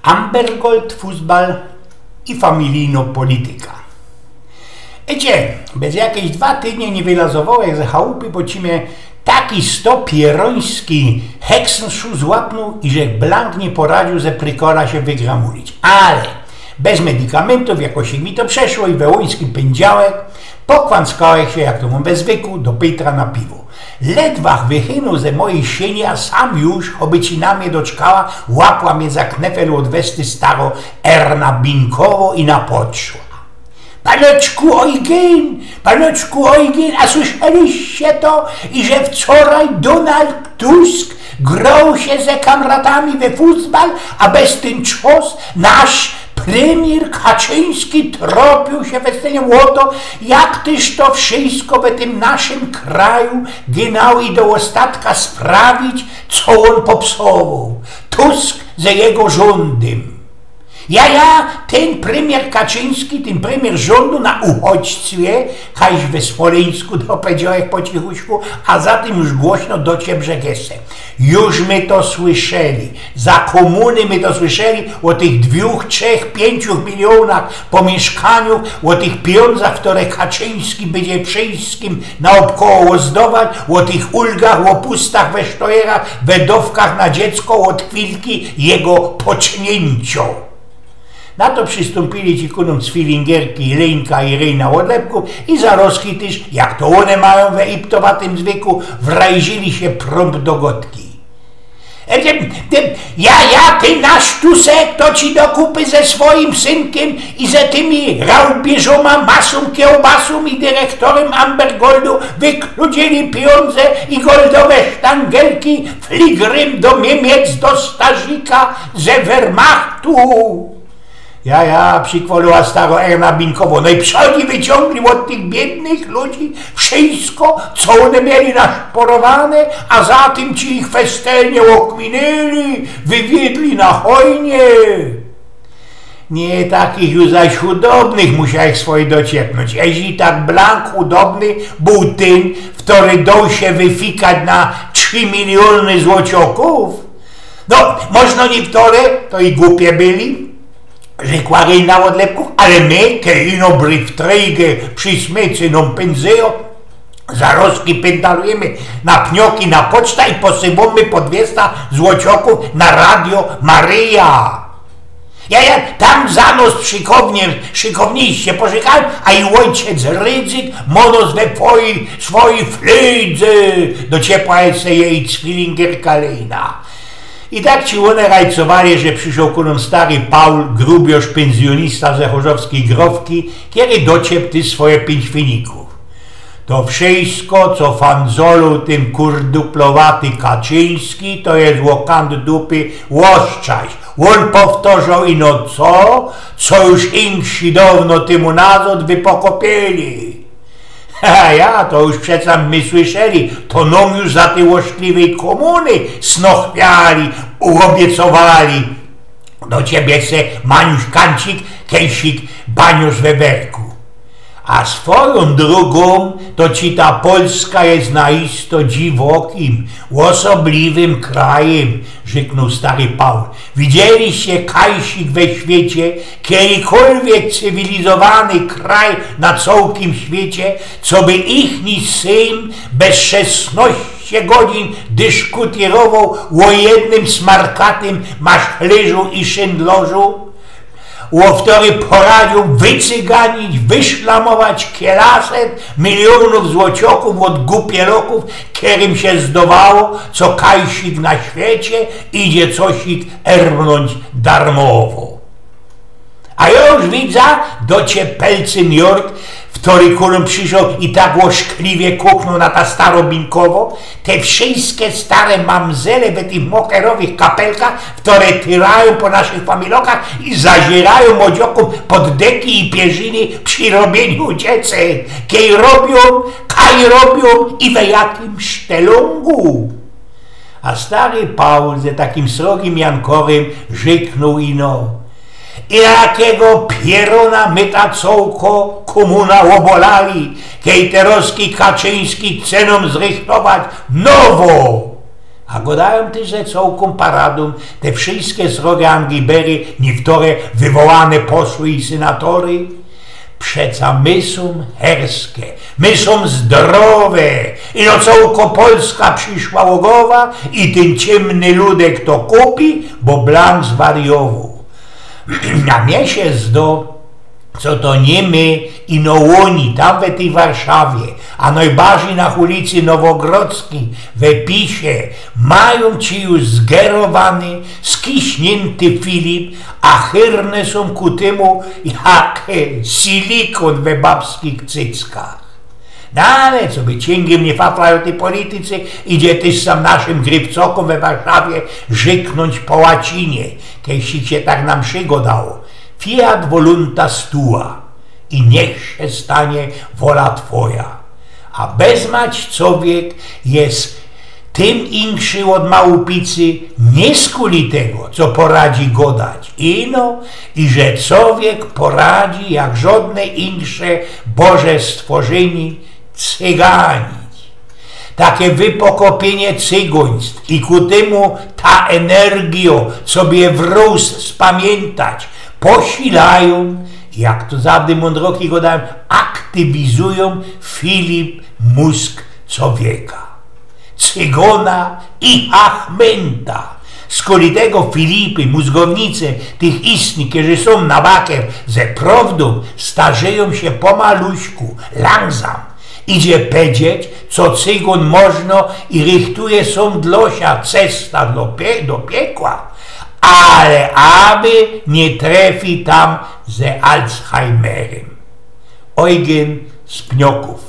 Ambergold, futbal i familijna polityka. Bez jakieś 2 tygodnie nie wylazował jak ze chałupy, bo ci mnie taki stopieroński heksenszu złapnął i że blank nie poradził ze prykora się wygramulić. Ale bez medykamentów jakoś mi to przeszło i wełoński pędziałek pokłanskałeś się, jak to mam bez wyku, do Petra na piwo. Ledwach wychynął ze mojej sieni, a sam już, choby ci na mnie doczkała, łapła mnie za knefel od westy staro Erna Binkowo i napodszła. Panoczku Eugen, a słyszeliście to, i że wczoraj Donald Tusk grał się ze kamratami we futbal, a bez ten czas nasz premier Kaczyński tropił się weselnie o to, jak tyż to wszystko w tym naszym kraju ginał i do ostatka sprawić, co on popsował. Tusk ze jego rządem. Ten premier Kaczyński, ten premier rządu na uchodźstwie, kaś we Smoleńsku dopowiedziałek po cichuśku, a za tym już głośno do Ciebrzegese. Już my to słyszeli, za komuny my to słyszeli o tych 2, 3, 5 milionach po mieszkaniu, o tych pieniądzach, które Kaczyński będzie wszystkim naokoło zdować, o tych ulgach, o pustach we sztojerach, wedowkach na dziecko od chwilki jego pocznięcia. Na to przystąpili ci kunom z Filingerki, Leńka i Rejna Odlepków i zaroski też, jak to one mają we iptowatym zwyku, wrajzili się prompt do gotki. Ty nasz Tusek, to ci do kupy ze swoim synkiem i ze tymi rałbieżoma masą kiełbasą i dyrektorem Ambergoldu wykludzili pieniądze i goldowe sztangelki fligrym do Niemiec, do Stażika ze Wehrmachtu. Przykłoniła staro Erna Binkowo. No i przodzi wyciągli od tych biednych ludzi wszystko, co one mieli naszporowane, a za tym ci ich festelnie okminęli, wywiedli na hojnie. Nie takich już zaś chudobnych musiałeś swoje dociepnąć. Jeśli tak blank chudobny był ten, który dał się wyfikać na 3 miliony złocioków. No, można niektóre, to i głupie byli, rzekła Rejna Odlepków, ale my, kiedy ino bryftrejgę przy smycy nam pędzeją, zaroski pędalujemy na pnioki na poczta i posyłamy po 200 złocioków na Radio Maryja. Tam za nos szykowniście poszykałem, a i ojciec Rydzyk monos we swojej flydze do ciepła jest jej Filingerka Lejna. I tak ci one rajcowali, że przyszedł ku nam stary Paul, grubiosz pensjonista ze chorzowskiej Growki, kiedy dociep ty swoje 5 finików. To wszystko, co fanzolu tym kurduplowaty Kaczyński, to jest łokand dupy łoszczaś. On powtarzał ino co już insi dawno temu nazad wypokopieli. To już przecież my słyszeli, to nam już za tej łoszkliwej komuny snochpiali, uobiecowali. Do ciebie se Maniuś Kancik, Kejsik, Baniusz Weberku. A swoją drugą to ci ta Polska jest naisto dziwokim, osobliwym krajem, rzeknął stary Paul. Widzieliście kajsik we świecie, kiedykolwiek cywilizowany kraj na całym świecie, co by ichni syn bez 16 godzin dyskutował o jednym smarkatym maszchlerzu i szyndlorzu? Który poradził wycyganić, wyszlamować kielaset milionów złocioków od głupieloków, którym się zdawało, co kajsik na świecie idzie cosik ernąć darmowo. A ja już widzę do ciepelcy New York, który kulum przyszedł i tak łoszkliwie kuknął na ta starobinkowo, te wszystkie stare mamzele we tych mokerowych kapelkach, które tyrają po naszych familokach i zazierają młodziokom pod deki i pierzyny przy robieniu dziecek, kaj robią i we jakim sztelungu. A stary Paul ze takim srogim Jankorem rzeknął ino: i jakiego pierona my ta cołko komuna obolali, kejterowski Kaczyński chce nam zrychtować nowo. A godają ty, że całkiem paradum, te wszystkie srogie angibery, niektóre wywołane posły i senatory, przeca my są herskie, my są zdrowe, i no całko Polska przyszła łogowa i ten ciemny ludek to kupi, bo blank zwariował. A mnie się zdo, co to nie my i no oni tam w tej Warszawie, a najbardziej na ulicy Nowogrodzkiej w Pisie mają ci już zgerowany, skiśnięty Filip, a chyrne są ku temu jak silikon w babskich cyckach. No ale co by cięgiem nie faflają tej politycy, idzie też sam naszym grybcokom we Warszawie żyknąć po łacinie, kiedyś się tak nam przygodało. Fiat voluntas tua i niech się stanie wola twoja. A bezmać człowiek jest tym inszy od małupicy nie skuli tego, co poradzi godać. Ino i że człowiek poradzi jak żadne insze Boże stworzeni cyganić. Takie wypokopienie cygoństw i ku temu ta energio sobie wróz spamiętać, posilają, jak to zawdy mądroki go dają, aktywizują Filip mózg człowieka. Cygona i Achmenta. Skoli tego Filipy, mózgownice tych istnych, którzy są na bakier ze prawdą, starzeją się pomaluśku, langsam. Idzie powiedzieć, co cygon można i richtuje są dlosia cesta do piekła, ale aby nie trafi tam ze Alzheimerem. Eugen z Pnioków.